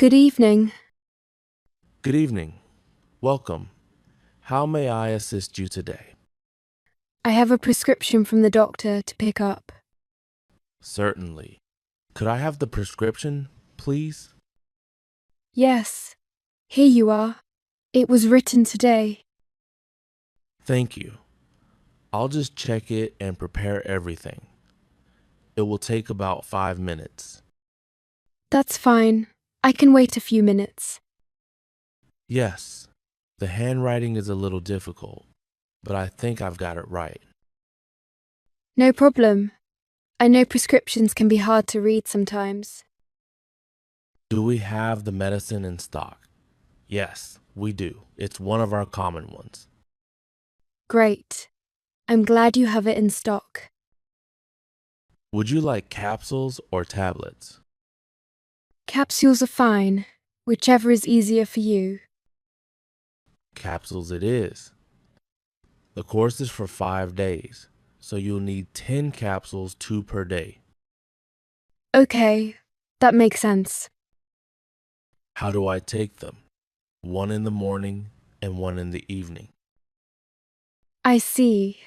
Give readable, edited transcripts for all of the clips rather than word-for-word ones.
Good evening. Good evening. Welcome. How may I assist you today? I have a prescription from the doctor to pick up. Certainly. Could I have the prescription, please? Yes, here you are. It was written today. Thank you. I'll just check it and prepare everything. It will take about 5 minutes. That's fine. I can wait a few minutes. Yes, the handwriting is a little difficult, but I think I've got it right. No problem. I know prescriptions can be hard to read sometimes. Do we have the medicine in stock? Yes, we do. It's one of our common ones. Great. I'm glad you have it in stock. Would you like capsules or tablets? Capsules are fine, whichever is easier for you. Capsules it is. The course is for 5 days, so you'll need 10 capsules, 2 per day. Okay, that makes sense. How do I take them? One in the morning and one in the evening. I see.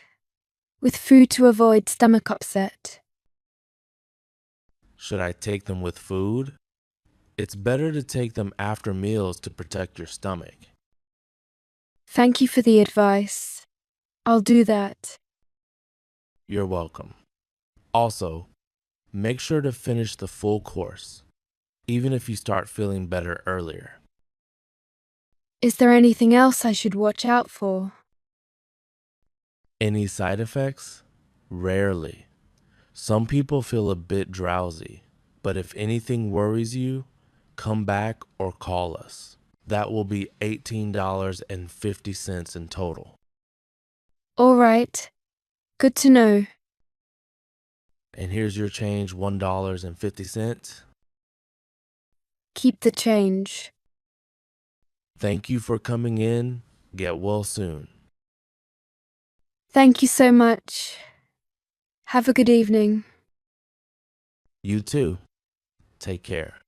With food to avoid stomach upset. Should I take them with food? It's better to take them after meals to protect your stomach. Thank you for the advice. I'll do that. You're welcome. Also, make sure to finish the full course, even if you start feeling better earlier. Is there anything else I should watch out for? Any side effects? Rarely. Some people feel a bit drowsy, but if anything worries you, come back or call us. That will be $18.50 in total. All right. Good to know. And here's your change, $1.50. Keep the change. Thank you for coming in. Get well soon. Thank you so much. Have a good evening. You too. Take care.